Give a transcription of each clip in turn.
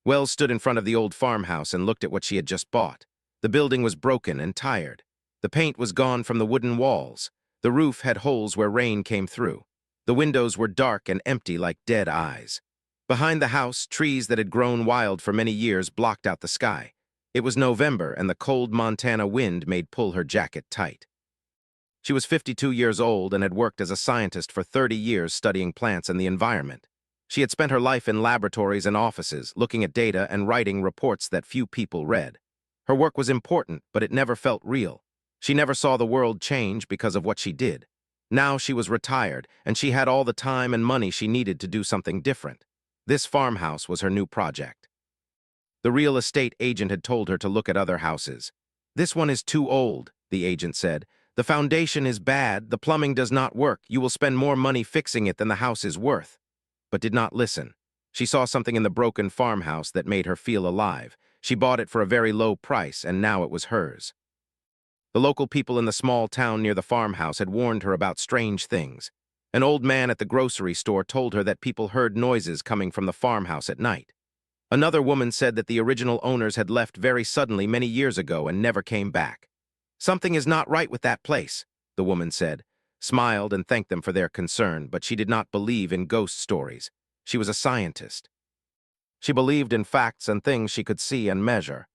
Wells stood in front of the old farmhouse and looked at what she had just bought. The building was broken and tired. The paint was gone from the wooden walls. The roof had holes where rain came through. The windows were dark and empty like dead eyes. Behind the house, trees that had grown wild for many years blocked out the sky. It was November, and the cold Montana wind made pull her jacket tight. She was 52 years old and had worked as a scientist for 30 years studying plants and the environment. She had spent her life in laboratories and offices, looking at data and writing reports that few people read. Her work was important, but it never felt real. She never saw the world change because of what she did. Now she was retired, and she had all the time and money she needed to do something different. This farmhouse was her new project. The real estate agent had told her to look at other houses. "This one is too old," the agent said. "The foundation is bad, the plumbing does not work, you will spend more money fixing it than the house is worth." But did not listen. She saw something in the broken farmhouse that made her feel alive. She bought it for a very low price, and now it was hers. The local people in the small town near the farmhouse had warned her about strange things. An old man at the grocery store told her that people heard noises coming from the farmhouse at night. Another woman said that the original owners had left very suddenly many years ago and never came back. "Something is not right with that place," the woman said, smiled and thanked them for their concern, but she did not believe in ghost stories. She was a scientist. She believed in facts and things she could see and measure.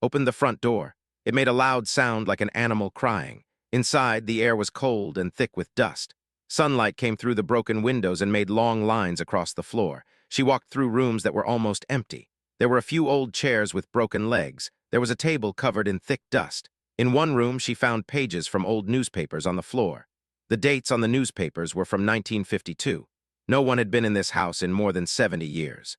Opened the front door. It made a loud sound like an animal crying. Inside, the air was cold and thick with dust. Sunlight came through the broken windows and made long lines across the floor. She walked through rooms that were almost empty. There were a few old chairs with broken legs. There was a table covered in thick dust. In one room, she found pages from old newspapers on the floor. The dates on the newspapers were from 1952. No one had been in this house in more than 70 years.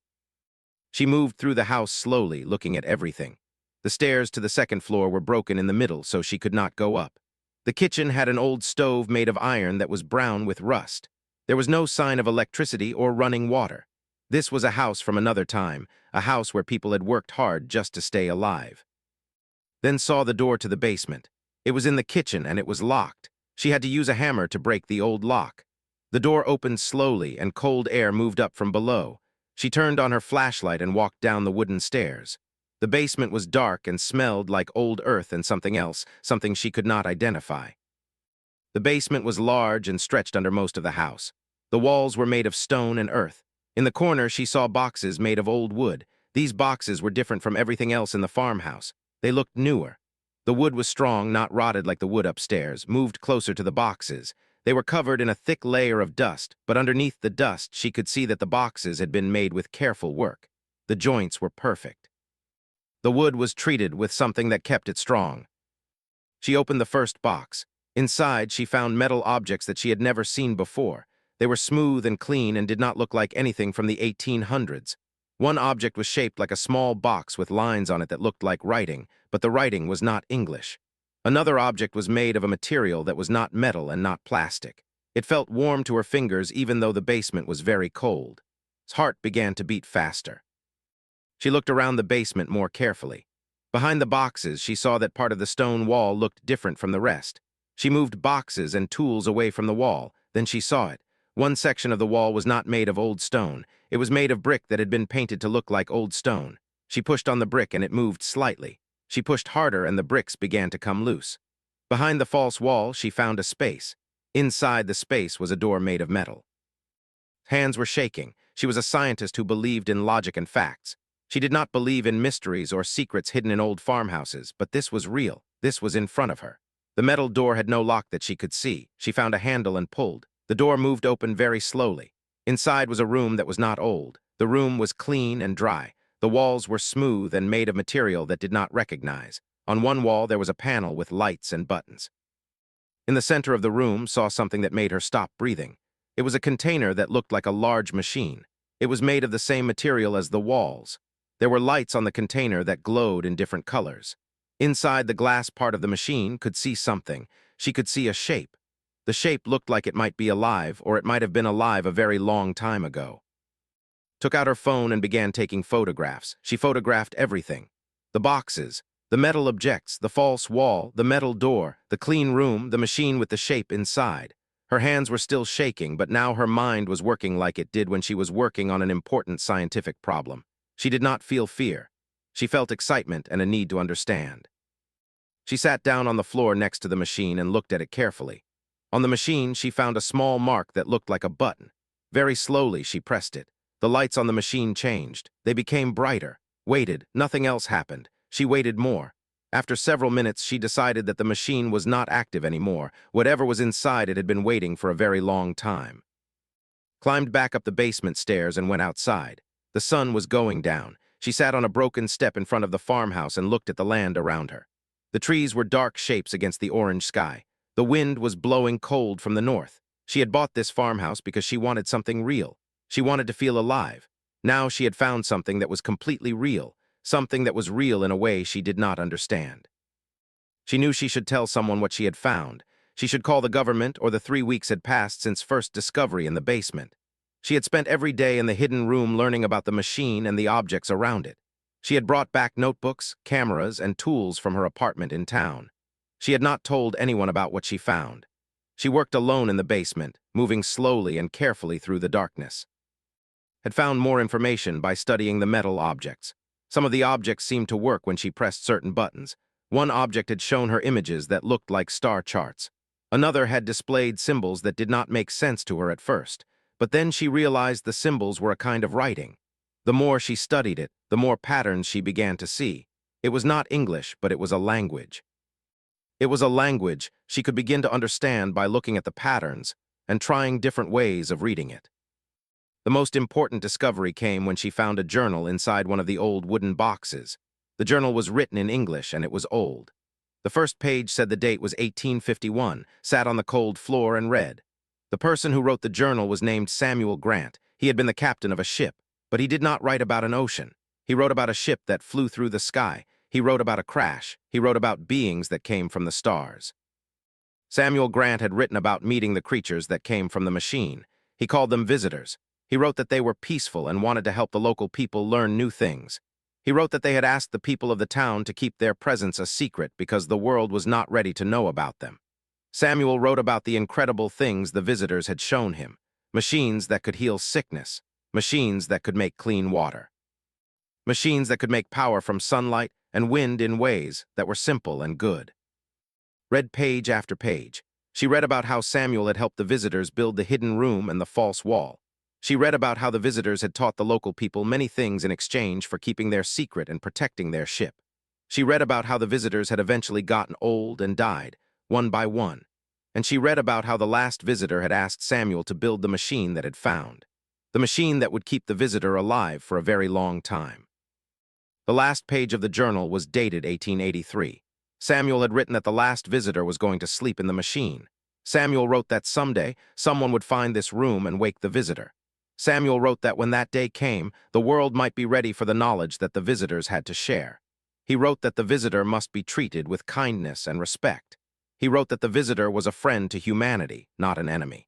She moved through the house slowly, looking at everything. The stairs to the second floor were broken in the middle, so she could not go up. The kitchen had an old stove made of iron that was brown with rust. There was no sign of electricity or running water. This was a house from another time, a house where people had worked hard just to stay alive. Then saw the door to the basement. It was in the kitchen and it was locked. She had to use a hammer to break the old lock. The door opened slowly and cold air moved up from below. She turned on her flashlight and walked down the wooden stairs. The basement was dark and smelled like old earth and something else, something she could not identify. The basement was large and stretched under most of the house. The walls were made of stone and earth. In the corner, she saw boxes made of old wood. These boxes were different from everything else in the farmhouse. They looked newer. The wood was strong, not rotted like the wood upstairs, moved closer to the boxes. They were covered in a thick layer of dust, but underneath the dust, she could see that the boxes had been made with careful work. The joints were perfect. The wood was treated with something that kept it strong. She opened the first box. Inside, she found metal objects that she had never seen before. They were smooth and clean and did not look like anything from the 1800s. One object was shaped like a small box with lines on it that looked like writing, but the writing was not English. Another object was made of a material that was not metal and not plastic. It felt warm to her fingers even though the basement was very cold. His heart began to beat faster. She looked around the basement more carefully. Behind the boxes, she saw that part of the stone wall looked different from the rest. She moved boxes and tools away from the wall. Then she saw it. One section of the wall was not made of old stone. It was made of brick that had been painted to look like old stone. She pushed on the brick and it moved slightly. She pushed harder and the bricks began to come loose. Behind the false wall, she found a space. Inside the space was a door made of metal. Hands were shaking. She was a scientist who believed in logic and facts. She did not believe in mysteries or secrets hidden in old farmhouses, but this was real. This was in front of her. The metal door had no lock that she could see. She found a handle and pulled. The door moved open very slowly. Inside was a room that was not old. The room was clean and dry. The walls were smooth and made of material that did not recognize. On one wall there was a panel with lights and buttons. In the center of the room saw something that made her stop breathing. It was a container that looked like a large machine. It was made of the same material as the walls. There were lights on the container that glowed in different colors. Inside the glass part of the machine could see something. She could see a shape. The shape looked like it might be alive, or it might have been alive a very long time ago. Took out her phone and began taking photographs. She photographed everything. The boxes, the metal objects, the false wall, the metal door, the clean room, the machine with the shape inside. Her hands were still shaking, but now her mind was working like it did when she was working on an important scientific problem. She did not feel fear. She felt excitement and a need to understand. She sat down on the floor next to the machine and looked at it carefully. On the machine, she found a small mark that looked like a button. Very slowly, she pressed it. The lights on the machine changed. They became brighter. Waited. Nothing else happened. She waited more. After several minutes, she decided that the machine was not active anymore. Whatever was inside it had been waiting for a very long time. Climbed back up the basement stairs and went outside. The sun was going down. She sat on a broken step in front of the farmhouse and looked at the land around her. The trees were dark shapes against the orange sky. The wind was blowing cold from the north. She had bought this farmhouse because she wanted something real. She wanted to feel alive. Now she had found something that was completely real, something that was real in a way she did not understand. She knew she should tell someone what she had found. She should call the government, or the 3 weeks had passed since first discovery in the basement. She had spent every day in the hidden room learning about the machine and the objects around it. She had brought back notebooks, cameras, and tools from her apartment in town. She had not told anyone about what she found. She worked alone in the basement, moving slowly and carefully through the darkness. Had found more information by studying the metal objects. Some of the objects seemed to work when she pressed certain buttons. One object had shown her images that looked like star charts. Another had displayed symbols that did not make sense to her at first, but then she realized the symbols were a kind of writing. The more she studied it, the more patterns she began to see. It was not English, but it was a language. It was a language she could begin to understand by looking at the patterns and trying different ways of reading it. The most important discovery came when she found a journal inside one of the old wooden boxes. The journal was written in English and it was old. The first page said the date was 1851, sat on the cold floor and read. The person who wrote the journal was named Samuel Grant. He had been the captain of a ship. But he did not write about an ocean. He wrote about a ship that flew through the sky. He wrote about a crash. He wrote about beings that came from the stars. Samuel Grant had written about meeting the creatures that came from the machine. He called them visitors. He wrote that they were peaceful and wanted to help the local people learn new things. He wrote that they had asked the people of the town to keep their presence a secret because the world was not ready to know about them. Samuel wrote about the incredible things the visitors had shown him. Machines that could heal sickness. Machines that could make clean water. Machines that could make power from sunlight and wind in ways that were simple and good. Read page after page. She read about how Samuel had helped the visitors build the hidden room and the false wall. She read about how the visitors had taught the local people many things in exchange for keeping their secret and protecting their ship. She read about how the visitors had eventually gotten old and died, one by one. And she read about how the last visitor had asked Samuel to build the machine that had found. The machine that would keep the visitor alive for a very long time. The last page of the journal was dated 1883. Samuel had written that the last visitor was going to sleep in the machine. Samuel wrote that someday, someone would find this room and wake the visitor. Samuel wrote that when that day came, the world might be ready for the knowledge that the visitors had to share. He wrote that the visitor must be treated with kindness and respect. He wrote that the visitor was a friend to humanity, not an enemy.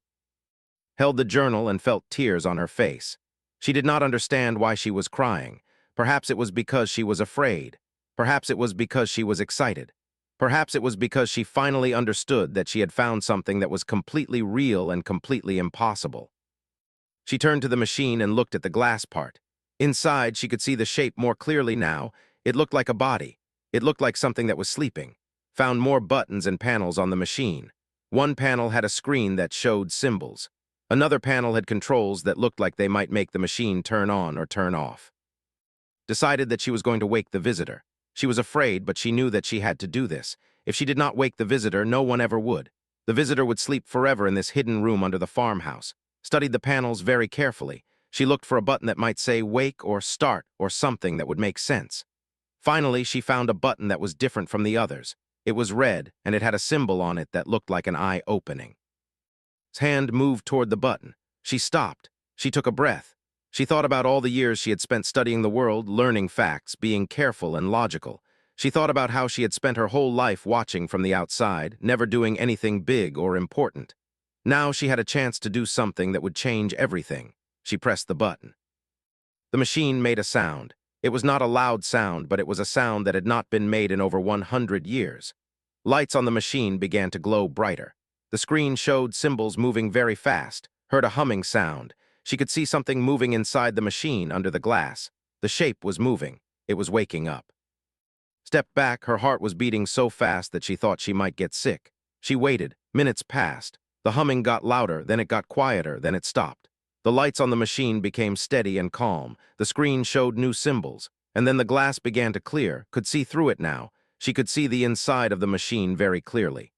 Held the journal and felt tears on her face. She did not understand why she was crying. Perhaps it was because she was afraid. Perhaps it was because she was excited. Perhaps it was because she finally understood that she had found something that was completely real and completely impossible. She turned to the machine and looked at the glass part. Inside, she could see the shape more clearly now. It looked like a body. It looked like something that was sleeping. Found more buttons and panels on the machine. One panel had a screen that showed symbols. Another panel had controls that looked like they might make the machine turn on or turn off. Decided that she was going to wake the visitor. She was afraid, but she knew that she had to do this. If she did not wake the visitor, no one ever would. The visitor would sleep forever in this hidden room under the farmhouse. Studied the panels very carefully. She looked for a button that might say wake or start or something that would make sense. Finally, she found a button that was different from the others. It was red, and it had a symbol on it that looked like an eye opening. His hand moved toward the button. She stopped. She took a breath. She thought about all the years she had spent studying the world, learning facts, being careful and logical. She thought about how she had spent her whole life watching from the outside, never doing anything big or important. Now she had a chance to do something that would change everything. She pressed the button. The machine made a sound. It was not a loud sound, but it was a sound that had not been made in over 100 years. Lights on the machine began to glow brighter. The screen showed symbols moving very fast, heard a humming sound. She could see something moving inside the machine under the glass. The shape was moving. It was waking up. Stepped back, her heart was beating so fast that she thought she might get sick. She waited. Minutes passed. The humming got louder, then it got quieter, then it stopped. The lights on the machine became steady and calm. The screen showed new symbols. And then the glass began to clear, could see through it now. She could see the inside of the machine very clearly.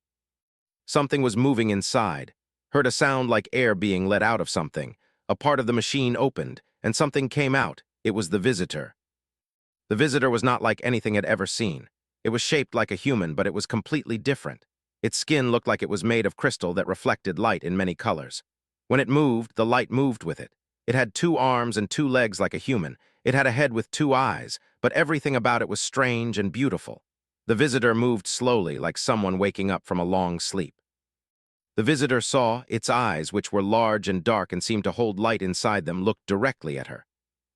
Something was moving inside. Heard a sound like air being let out of something. A part of the machine opened, and something came out. It was the visitor. The visitor was not like anything had ever seen. It was shaped like a human, but it was completely different. Its skin looked like it was made of crystal that reflected light in many colors. When it moved, the light moved with it. It had 2 arms and 2 legs like a human. It had a head with 2 eyes, but everything about it was strange and beautiful. The visitor moved slowly, like someone waking up from a long sleep. The visitor saw its eyes, which were large and dark and seemed to hold light inside them, looked directly at her.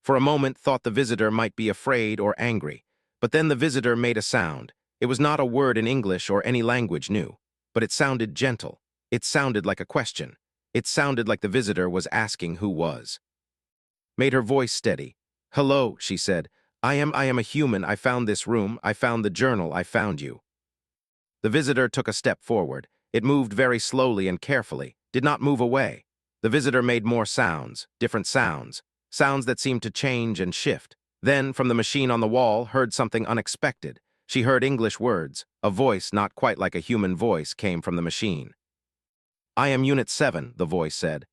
For a moment, thought the visitor might be afraid or angry, but then the visitor made a sound. It was not a word in English or any language new, but it sounded gentle. It sounded like a question. It sounded like the visitor was asking who was. Made her voice steady. "Hello," she said. I am a human. I found this room. I found the journal. I found you." The visitor took a step forward. It moved very slowly and carefully, did not move away. The visitor made more sounds, different sounds, sounds that seemed to change and shift. Then, from the machine on the wall, heard something unexpected. She heard English words. A voice, not quite like a human voice, came from the machine. "I am Unit 7, the voice said.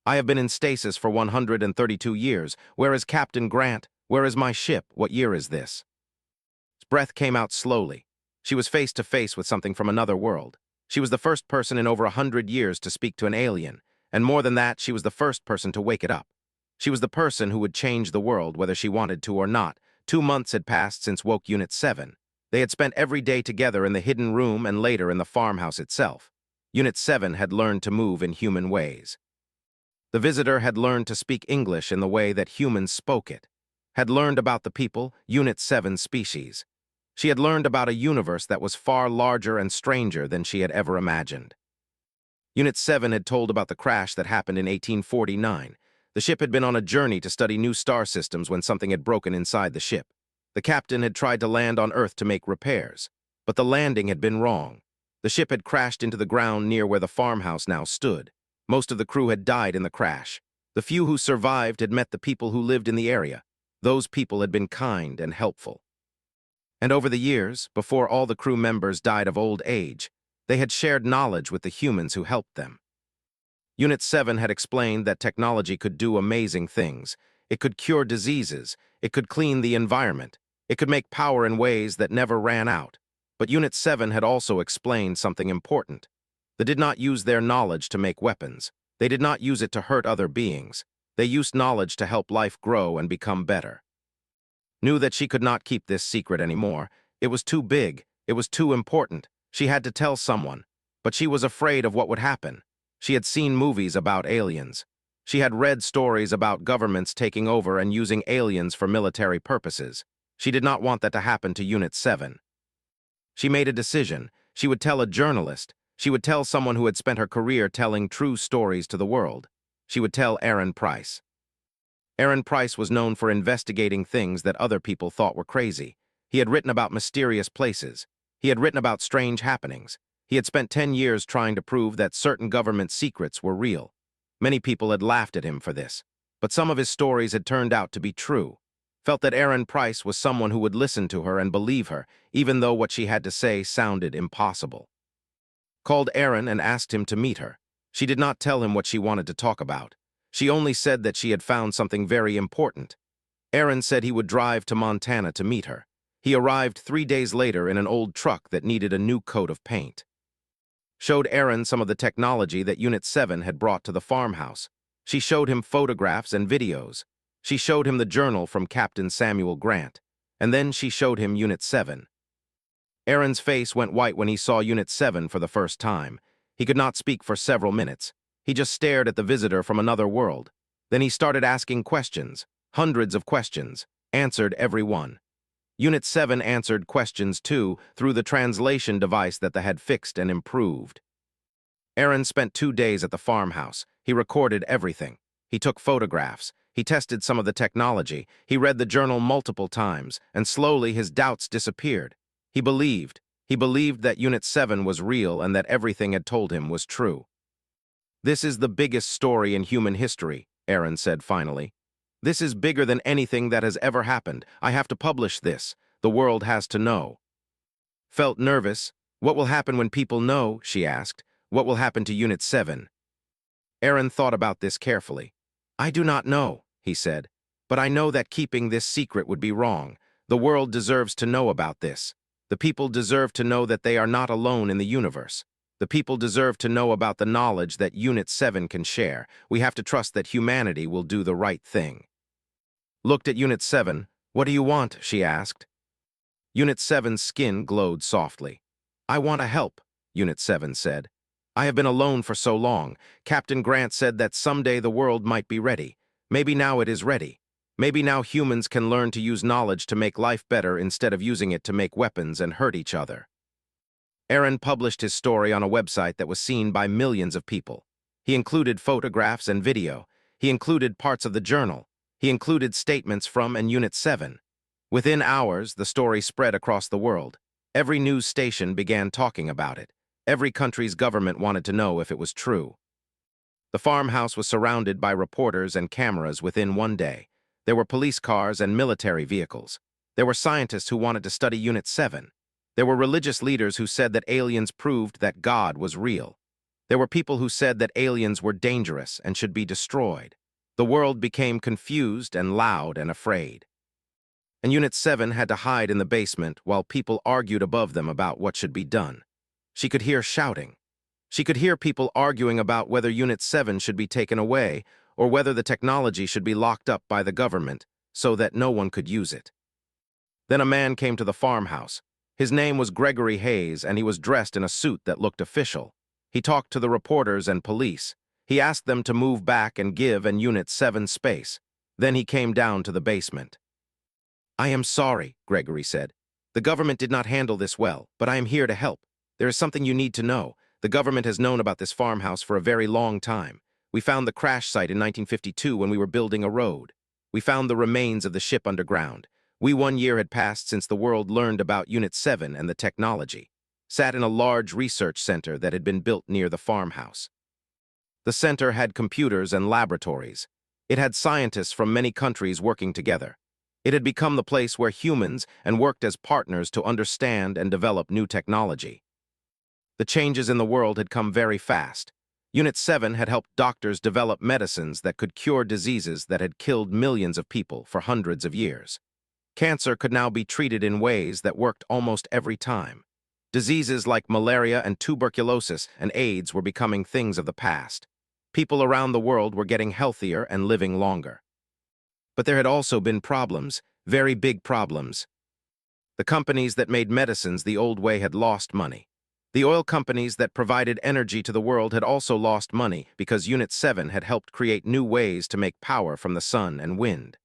"I have been in stasis for 132 years. Where is Captain Grant? Where is my ship? What year is this?" His breath came out slowly. She was face to face with something from another world. She was the first person in over 100 years to speak to an alien, and more than that, she was the first person to wake it up. She was the person who would change the world, whether she wanted to or not. 2 months had passed since woke Unit 7. They had spent every day together in the hidden room and later in the farmhouse itself. Unit 7 had learned to move in human ways. The visitor had learned to speak English in the way that humans spoke it, had learned about the people, Unit 7 species. She had learned about a universe that was far larger and stranger than she had ever imagined. Unit 7 had told about the crash that happened in 1849. The ship had been on a journey to study new star systems when something had broken inside the ship. The captain had tried to land on Earth to make repairs, but the landing had been wrong. The ship had crashed into the ground near where the farmhouse now stood. Most of the crew had died in the crash. The few who survived had met the people who lived in the area. Those people had been kind and helpful. And over the years, before all the crew members died of old age, they had shared knowledge with the humans who helped them. Unit 7 had explained that technology could do amazing things. It could cure diseases. It could clean the environment. It could make power in ways that never ran out. But Unit 7 had also explained something important. They did not use their knowledge to make weapons. They did not use it to hurt other beings. They used knowledge to help life grow and become better. Knew that she could not keep this secret anymore. It was too big. It was too important. She had to tell someone. But she was afraid of what would happen. She had seen movies about aliens. She had read stories about governments taking over and using aliens for military purposes. She did not want that to happen to Unit 7. She made a decision. She would tell a journalist. She would tell someone who had spent her career telling true stories to the world. She would tell Aaron Price. Aaron Price was known for investigating things that other people thought were crazy. He had written about mysterious places. He had written about strange happenings. He had spent 10 years trying to prove that certain government secrets were real. Many people had laughed at him for this, but some of his stories had turned out to be true. Felt that Aaron Price was someone who would listen to her and believe her, even though what she had to say sounded impossible. Called Aaron and asked him to meet her. She did not tell him what she wanted to talk about. She only said that she had found something very important. Aaron said he would drive to Montana to meet her. He arrived 3 days later in an old truck that needed a new coat of paint. Showed Aaron some of the technology that Unit 7 had brought to the farmhouse. She showed him photographs and videos. She showed him the journal from Captain Samuel Grant. And then she showed him Unit 7. Aaron's face went white when he saw Unit 7 for the first time. He could not speak for several minutes. He just stared at the visitor from another world. Then he started asking questions, hundreds of questions, answered every one. Unit 7 answered questions too through the translation device that they had fixed and improved. Aaron spent 2 days at the farmhouse. He recorded everything. He took photographs. He tested some of the technology. He read the journal multiple times, and slowly his doubts disappeared. He believed. He believed that Unit 7 was real and that everything had told him was true. "This is the biggest story in human history," Aaron said finally. "This is bigger than anything that has ever happened. I have to publish this. The world has to know." Felt nervous. "What will happen when people know?" she asked. "What will happen to Unit 7? Aaron thought about this carefully. "I do not know," he said, "but I know that keeping this secret would be wrong. The world deserves to know about this. The people deserve to know that they are not alone in the universe. The people deserve to know about the knowledge that Unit 7 can share. We have to trust that humanity will do the right thing." Looked at Unit 7. "What do you want?" she asked. Unit 7's skin glowed softly. "I want to help," Unit 7 said. "I have been alone for so long. Captain Grant said that someday the world might be ready. Maybe now it is ready. Maybe now humans can learn to use knowledge to make life better instead of using it to make weapons and hurt each other." Aaron published his story on a website that was seen by millions of people. He included photographs and video. He included parts of the journal. He included statements from and Unit 7. Within hours, the story spread across the world. Every news station began talking about it. Every country's government wanted to know if it was true. The farmhouse was surrounded by reporters and cameras within one day. There were police cars and military vehicles. There were scientists who wanted to study Unit 7. There were religious leaders who said that aliens proved that God was real. There were people who said that aliens were dangerous and should be destroyed. The world became confused and loud and afraid. And Unit 7 had to hide in the basement while people argued above them about what should be done. She could hear shouting. She could hear people arguing about whether Unit 7 should be taken away or whether the technology should be locked up by the government so that no one could use it. Then a man came to the farmhouse. His name was Gregory Hayes, and he was dressed in a suit that looked official. He talked to the reporters and police. He asked them to move back and give an Unit 7 space. Then he came down to the basement. "I am sorry," Gregory said. "The government did not handle this well, but I am here to help. There is something you need to know. The government has known about this farmhouse for a very long time. We found the crash site in 1952 when we were building a road. We found the remains of the ship underground. 1 year had passed since the world learned about Unit 7 and the technology. Sat in a large research center that had been built near the farmhouse. The center had computers and laboratories. It had scientists from many countries working together. It had become the place where humans and worked as partners to understand and develop new technology. The changes in the world had come very fast. Unit 7 had helped doctors develop medicines that could cure diseases that had killed millions of people for hundreds of years. Cancer could now be treated in ways that worked almost every time. Diseases like malaria and tuberculosis and AIDS were becoming things of the past. People around the world were getting healthier and living longer. But there had also been problems, very big problems. The companies that made medicines the old way had lost money. The oil companies that provided energy to the world had also lost money because Unit 7 had helped create new ways to make power from the sun and wind.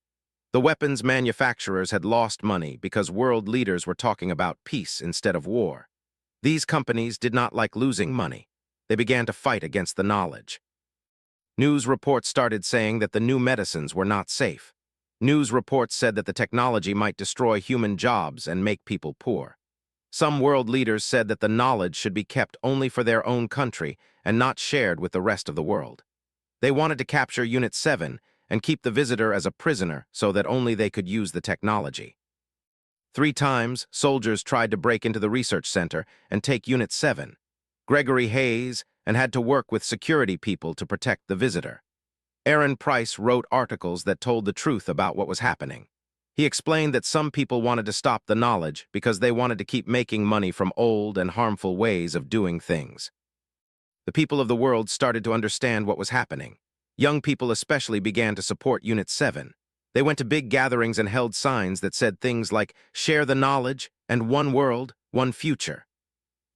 The weapons manufacturers had lost money because world leaders were talking about peace instead of war. These companies did not like losing money. They began to fight against the knowledge. News reports started saying that the new medicines were not safe. News reports said that the technology might destroy human jobs and make people poor. Some world leaders said that the knowledge should be kept only for their own country and not shared with the rest of the world. They wanted to capture Unit 7 and keep the visitor as a prisoner so that only they could use the technology. 3 times, soldiers tried to break into the research center and take Unit 7. Gregory Hayes and had to work with security people to protect the visitor. Aaron Price wrote articles that told the truth about what was happening. He explained that some people wanted to stop the knowledge because they wanted to keep making money from old and harmful ways of doing things. The people of the world started to understand what was happening. Young people especially began to support Unit 7. They went to big gatherings and held signs that said things like, "Share the knowledge," and "One world, one future."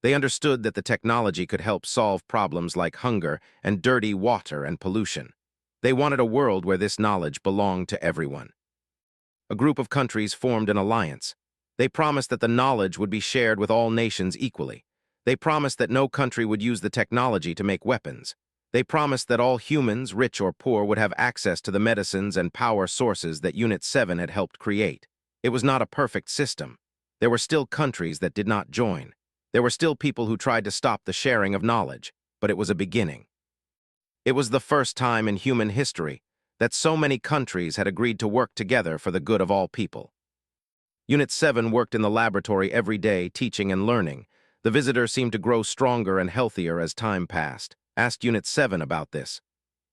They understood that the technology could help solve problems like hunger and dirty water and pollution. They wanted a world where this knowledge belonged to everyone. A group of countries formed an alliance. They promised that the knowledge would be shared with all nations equally. They promised that no country would use the technology to make weapons. They promised that all humans, rich or poor, would have access to the medicines and power sources that Unit 7 had helped create. It was not a perfect system. There were still countries that did not join. There were still people who tried to stop the sharing of knowledge, but it was a beginning. It was the first time in human history that so many countries had agreed to work together for the good of all people. Unit 7 worked in the laboratory every day, teaching and learning. The visitor seemed to grow stronger and healthier as time passed. Asked Unit 7 about this.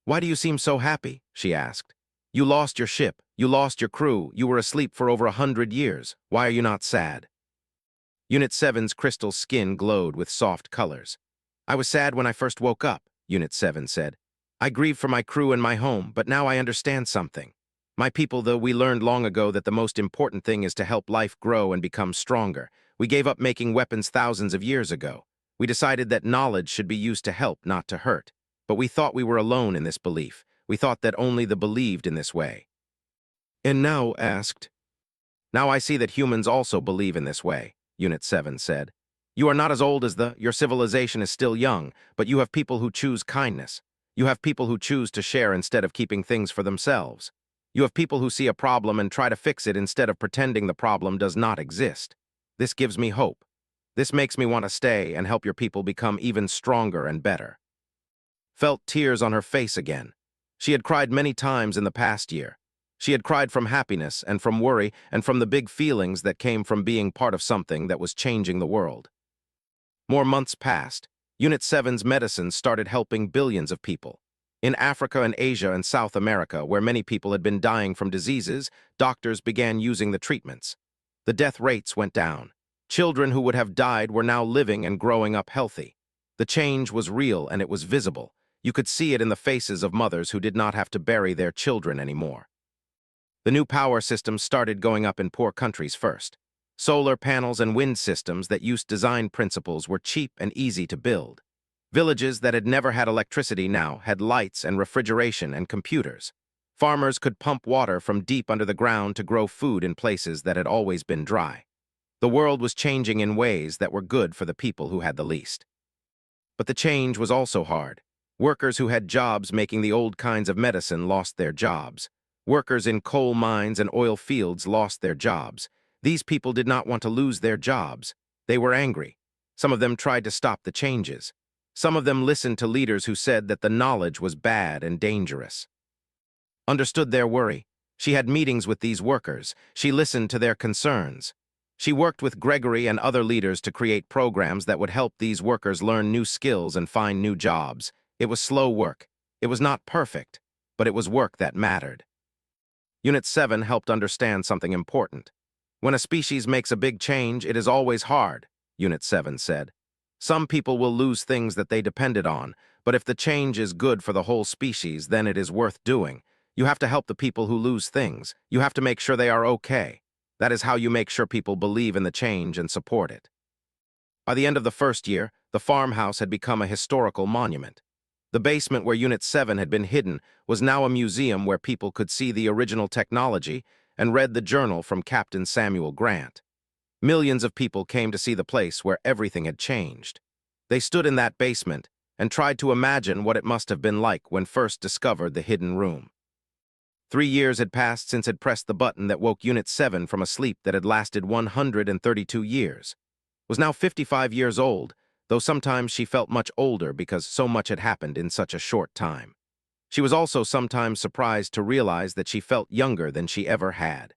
"Why do you seem so happy?" she asked. "You lost your ship, you lost your crew, you were asleep for over 100 years. Why are you not sad?" Unit 7's crystal skin glowed with soft colors. "I was sad when I first woke up," Unit 7 said. "I grieved for my crew and my home, but now I understand something. My people, though, we learned long ago that the most important thing is to help life grow and become stronger. We gave up making weapons thousands of years ago. We decided that knowledge should be used to help, not to hurt. But we thought we were alone in this belief. We thought that only the believed in this way." "And now," asked. "Now I see that humans also believe in this way," Unit 7 said. "You are not as old as your civilization is still young, but you have people who choose kindness. You have people who choose to share instead of keeping things for themselves. You have people who see a problem and try to fix it instead of pretending the problem does not exist. This gives me hope. This makes me want to stay and help your people become even stronger and better." Felt tears on her face again. She had cried many times in the past year. She had cried from happiness and from worry and from the big feelings that came from being part of something that was changing the world. More months passed. Unit 7's medicines started helping billions of people. In Africa and Asia and South America, where many people had been dying from diseases, doctors began using the treatments. The death rates went down. Children who would have died were now living and growing up healthy. The change was real and it was visible. You could see it in the faces of mothers who did not have to bury their children anymore. The new power systems started going up in poor countries first. Solar panels and wind systems that used design principles were cheap and easy to build. Villages that had never had electricity now had lights and refrigeration and computers. Farmers could pump water from deep under the ground to grow food in places that had always been dry. The world was changing in ways that were good for the people who had the least. But the change was also hard. Workers who had jobs making the old kinds of medicine lost their jobs. Workers in coal mines and oil fields lost their jobs. These people did not want to lose their jobs. They were angry. Some of them tried to stop the changes. Some of them listened to leaders who said that the knowledge was bad and dangerous. Understood their worry. She had meetings with these workers. She listened to their concerns. She worked with Gregory and other leaders to create programs that would help these workers learn new skills and find new jobs. It was slow work. It was not perfect, but it was work that mattered. Unit 7 helped understand something important. When a species makes a big change, it is always hard, Unit 7 said. Some people will lose things that they depended on, but if the change is good for the whole species, then it is worth doing. You have to help the people who lose things. You have to make sure they are okay. That is how you make sure people believe in the change and support it. By the end of the first year, the farmhouse had become a historical monument. The basement where Unit 7 had been hidden was now a museum where people could see the original technology and read the journal from Captain Samuel Grant. Millions of people came to see the place where everything had changed. They stood in that basement and tried to imagine what it must have been like when first discovered the hidden room. 3 years had passed since it pressed the button that woke Unit 7 from a sleep that had lasted 132 years. Was now 55 years old, though sometimes she felt much older because so much had happened in such a short time. She was also sometimes surprised to realize that she felt younger than she ever had.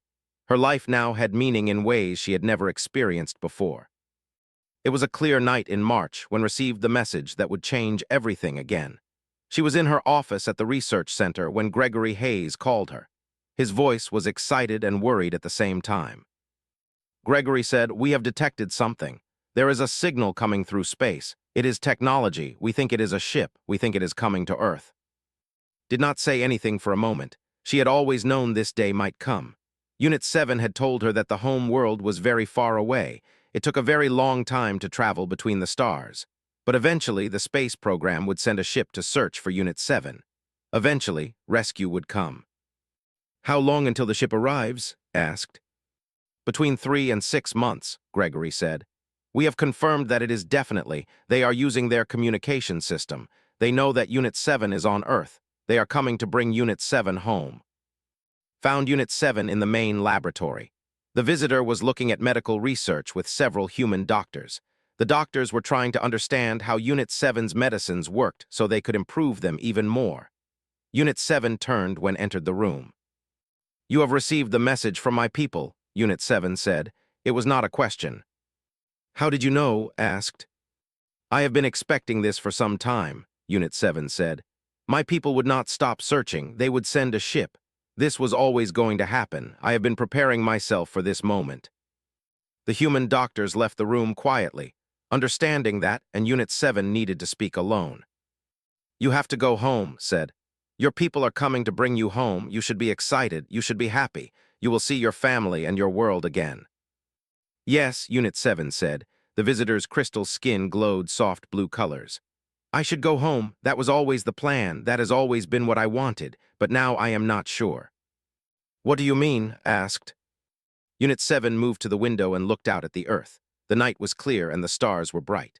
Her life now had meaning in ways she had never experienced before. It was a clear night in March when received the message that would change everything again. She was in her office at the research center when Gregory Hayes called her. His voice was excited and worried at the same time. Gregory said, "We have detected something. There is a signal coming through space. It is technology. We think it is a ship. We think it is coming to Earth." Did not say anything for a moment. She had always known this day might come. Unit 7 had told her that the home world was very far away. It took a very long time to travel between the stars. But eventually, the space program would send a ship to search for Unit 7. Eventually, rescue would come. "How long until the ship arrives?" asked. "Between 3 and 6 months, Gregory said. "We have confirmed that it is definitely. They are using their communication system. They know that Unit 7 is on Earth. They are coming to bring Unit 7 home. Found Unit 7 in the main laboratory. The visitor was looking at medical research with several human doctors. The doctors were trying to understand how Unit 7's medicines worked so they could improve them even more. Unit 7 turned when entered the room. "You have received the message from my people," Unit 7 said. It was not a question. "How did you know?" asked. "I have been expecting this for some time," Unit 7 said. "My people would not stop searching. They would send a ship. This was always going to happen. I have been preparing myself for this moment." The human doctors left the room quietly, understanding that, and Unit 7 needed to speak alone. "You have to go home," said. "Your people are coming to bring you home. You should be excited. You should be happy. You will see your family and your world again." "Yes," Unit 7 said. The visitor's crystal skin glowed soft blue colors. "I should go home. That was always the plan. That has always been what I wanted, but now I am not sure." "What do you mean?" asked. Unit 7 moved to the window and looked out at the Earth. The night was clear and the stars were bright.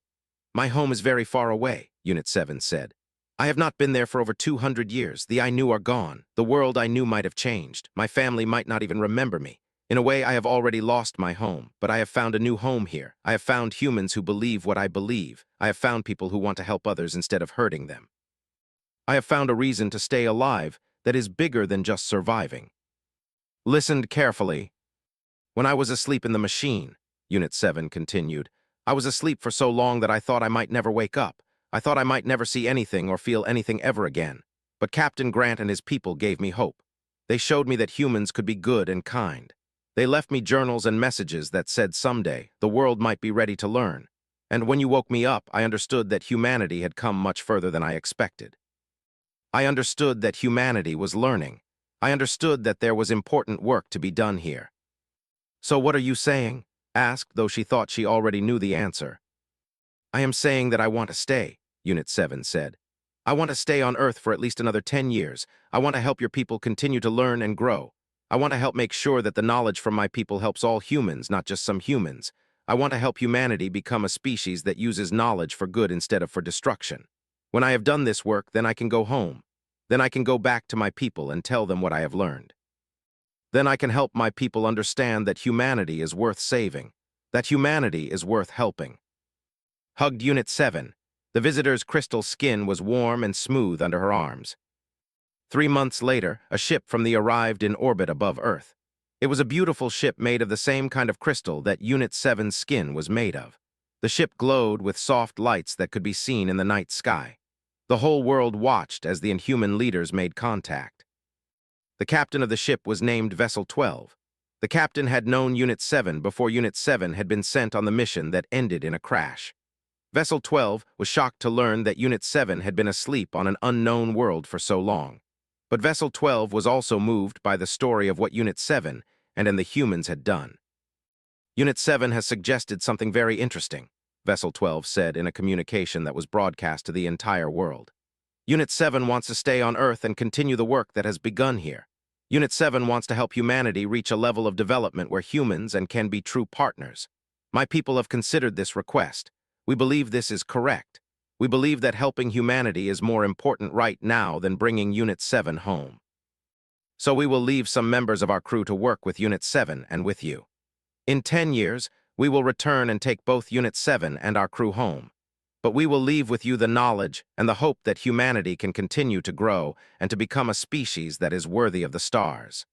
"My home is very far away," Unit 7 said. "I have not been there for over 200 years. The I knew are gone. The world I knew might have changed. My family might not even remember me. In a way, I have already lost my home, but I have found a new home here. I have found humans who believe what I believe. I have found people who want to help others instead of hurting them. I have found a reason to stay alive that is bigger than just surviving." Listened carefully. "When I was asleep in the machine," Unit 7 continued, "I was asleep for so long that I thought I might never wake up. I thought I might never see anything or feel anything ever again. But Captain Grant and his people gave me hope. They showed me that humans could be good and kind. They left me journals and messages that said someday the world might be ready to learn. And when you woke me up, I understood that humanity had come much further than I expected. I understood that humanity was learning. I understood that there was important work to be done here." "So what are you saying?" asked, though she thought she already knew the answer. "I am saying that I want to stay," Unit 7 said. "I want to stay on Earth for at least another 10 years. I want to help your people continue to learn and grow. I want to help make sure that the knowledge from my people helps all humans, not just some humans. I want to help humanity become a species that uses knowledge for good instead of for destruction. When I have done this work, then I can go home. Then I can go back to my people and tell them what I have learned. Then I can help my people understand that humanity is worth saving, that humanity is worth helping." Hugged Unit 7. The visitor's crystal skin was warm and smooth under her arms. 3 months later, a ship from the arrived in orbit above Earth. It was a beautiful ship made of the same kind of crystal that Unit 7's skin was made of. The ship glowed with soft lights that could be seen in the night sky. The whole world watched as the Inhuman leaders made contact. The captain of the ship was named Vessel 12. The captain had known Unit 7 before Unit 7 had been sent on the mission that ended in a crash. Vessel 12 was shocked to learn that Unit 7 had been asleep on an unknown world for so long. But Vessel 12 was also moved by the story of what Unit 7 and the humans had done. "Unit 7 has suggested something very interesting," Vessel 12 said in a communication that was broadcast to the entire world. "Unit 7 wants to stay on Earth and continue the work that has begun here. Unit 7 wants to help humanity reach a level of development where humans can be true partners. My people have considered this request. We believe this is correct. We believe that helping humanity is more important right now than bringing Unit 7 home. So we will leave some members of our crew to work with Unit 7 and with you. In 10 years, we will return and take both Unit 7 and our crew home. But we will leave with you the knowledge and the hope that humanity can continue to grow and to become a species that is worthy of the stars."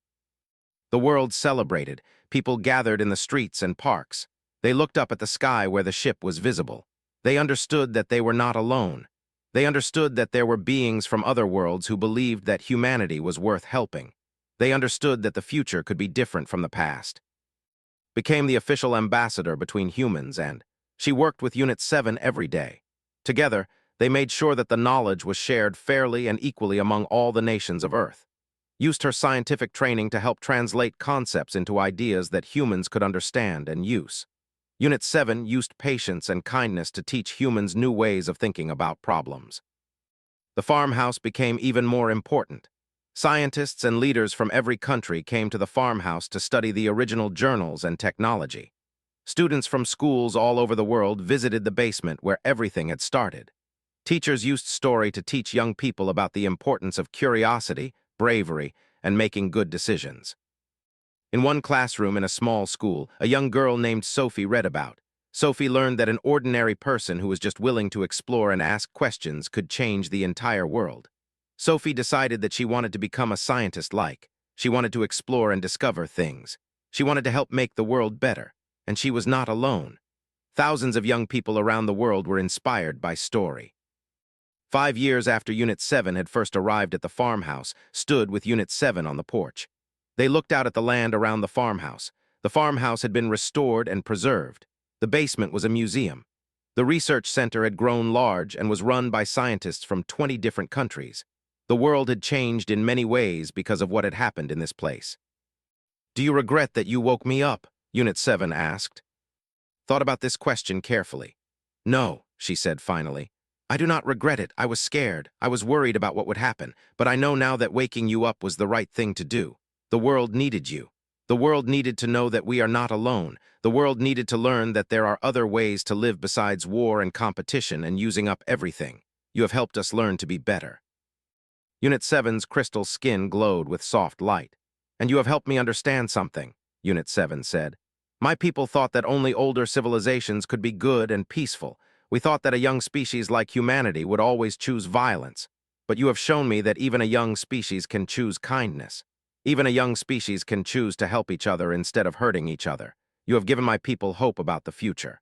The world celebrated. People gathered in the streets and parks. They looked up at the sky where the ship was visible. They understood that they were not alone. They understood that there were beings from other worlds who believed that humanity was worth helping. They understood that the future could be different from the past. Became the official ambassador between humans and she worked with Unit 7 every day. Together, they made sure that the knowledge was shared fairly and equally among all the nations of Earth. Used her scientific training to help translate concepts into ideas that humans could understand and use. Unit 7 used patience and kindness to teach humans new ways of thinking about problems. The farmhouse became even more important. Scientists and leaders from every country came to the farmhouse to study the original journals and technology. Students from schools all over the world visited the basement where everything had started. Teachers used story to teach young people about the importance of curiosity, bravery, and making good decisions. In one classroom in a small school, a young girl named Sophie read about. Sophie learned that an ordinary person who was just willing to explore and ask questions could change the entire world. Sophie decided that she wanted to become a scientist like. She wanted to explore and discover things. She wanted to help make the world better. And she was not alone. Thousands of young people around the world were inspired by story. 5 years after Unit 7 had first arrived at the farmhouse, stood with Unit 7 on the porch. They looked out at the land around the farmhouse. The farmhouse had been restored and preserved. The basement was a museum. The research center had grown large and was run by scientists from 20 different countries. The world had changed in many ways because of what had happened in this place. "Do you regret that you woke me up?" Unit 7 asked. Thought about this question carefully. "No," she said finally. "I do not regret it. I was scared. I was worried about what would happen. But I know now that waking you up was the right thing to do. The world needed you. The world needed to know that we are not alone. The world needed to learn that there are other ways to live besides war and competition and using up everything. You have helped us learn to be better." Unit 7's crystal skin glowed with soft light. "And you have helped me understand something," Unit 7 said. "My people thought that only older civilizations could be good and peaceful. We thought that a young species like humanity would always choose violence. But you have shown me that even a young species can choose kindness. Even a young species can choose to help each other instead of hurting each other. You have given my people hope about the future."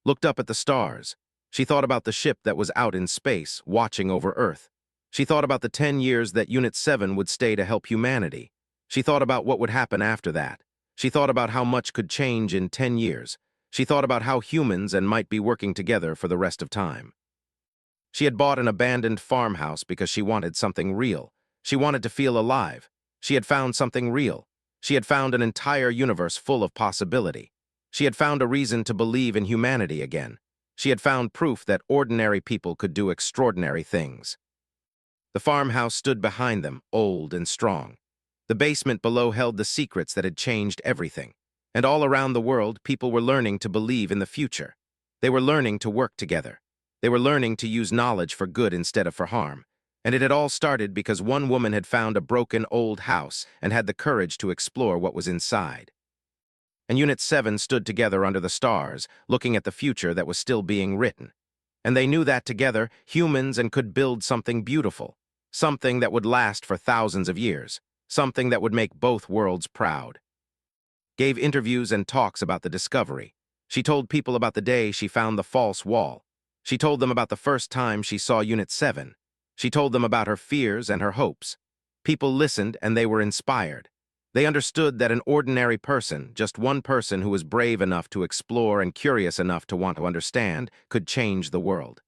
Looked up at the stars. She thought about the ship that was out in space, watching over Earth. She thought about the 10 years that Unit 7 would stay to help humanity. She thought about what would happen after that. She thought about how much could change in 10 years. She thought about how humans and might be working together for the rest of time. She had bought an abandoned farmhouse because she wanted something real. She wanted to feel alive. She had found something real. She had found an entire universe full of possibility. She had found a reason to believe in humanity again. She had found proof that ordinary people could do extraordinary things. The farmhouse stood behind them, old and strong. The basement below held the secrets that had changed everything. And all around the world, people were learning to believe in the future. They were learning to work together. They were learning to use knowledge for good instead of for harm. And it had all started because one woman had found a broken old house and had the courage to explore what was inside. And Unit 7 stood together under the stars, looking at the future that was still being written. And they knew that together, humans and could build something beautiful. Something that would last for thousands of years. Something that would make both worlds proud. Gave interviews and talks about the discovery. She told people about the day she found the false wall. She told them about the first time she saw Unit 7. She told them about her fears and her hopes. People listened and they were inspired. They understood that an ordinary person, just one person who was brave enough to explore and curious enough to want to understand, could change the world.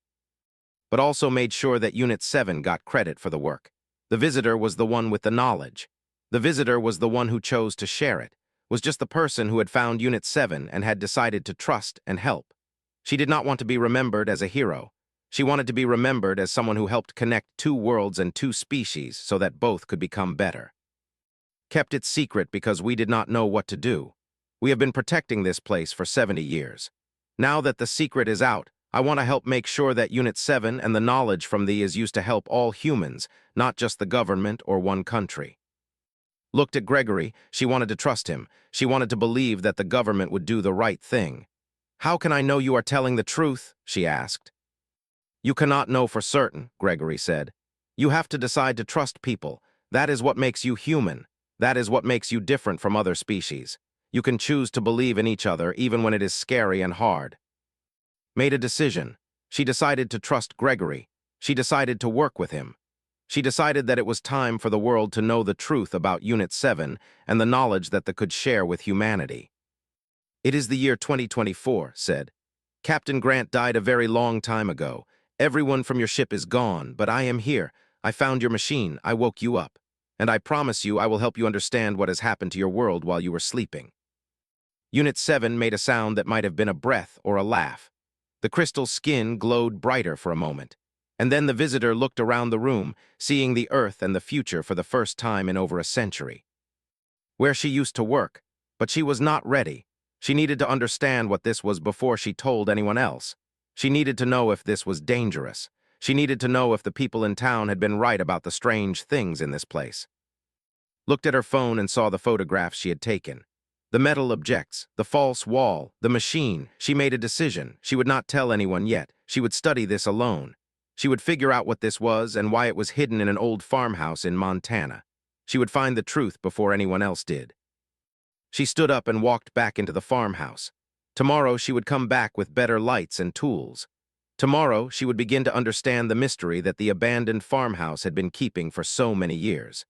But also made sure that Unit 7 got credit for the work. The visitor was the one with the knowledge. The visitor was the one who chose to share it, was just the person who had found Unit 7 and had decided to trust and help. She did not want to be remembered as a hero. She wanted to be remembered as someone who helped connect two worlds and two species so that both could become better. Kept it secret because we did not know what to do. We have been protecting this place for 70 years. Now that the secret is out, I want to help make sure that Unit 7 and the knowledge from thee is used to help all humans, not just the government or one country. Looked at Gregory. She wanted to trust him. She wanted to believe that the government would do the right thing. "How can I know you are telling the truth?" she asked. "You cannot know for certain," Gregory said. "You have to decide to trust people. That is what makes you human. That is what makes you different from other species. You can choose to believe in each other even when it is scary and hard." Made a decision. She decided to trust Gregory. She decided to work with him. She decided that it was time for the world to know the truth about Unit 7 and the knowledge that they could share with humanity. "It is the year 2024, said. "Captain Grant died a very long time ago. Everyone from your ship is gone, but I am here. I found your machine. I woke you up. And I promise you I will help you understand what has happened to your world while you were sleeping." Unit 7 made a sound that might have been a breath or a laugh. The crystal skin glowed brighter for a moment. And then the visitor looked around the room, seeing the Earth and the future for the first time in over a century. Where she used to work, but she was not ready. She needed to understand what this was before she told anyone else. She needed to know if this was dangerous. She needed to know if the people in town had been right about the strange things in this place. Looked at her phone and saw the photographs she had taken. The metal objects, the false wall, the machine. She made a decision. She would not tell anyone yet. She would study this alone. She would figure out what this was and why it was hidden in an old farmhouse in Montana. She would find the truth before anyone else did. She stood up and walked back into the farmhouse. Tomorrow she would come back with better lights and tools. Tomorrow she would begin to understand the mystery that the abandoned farmhouse had been keeping for so many years.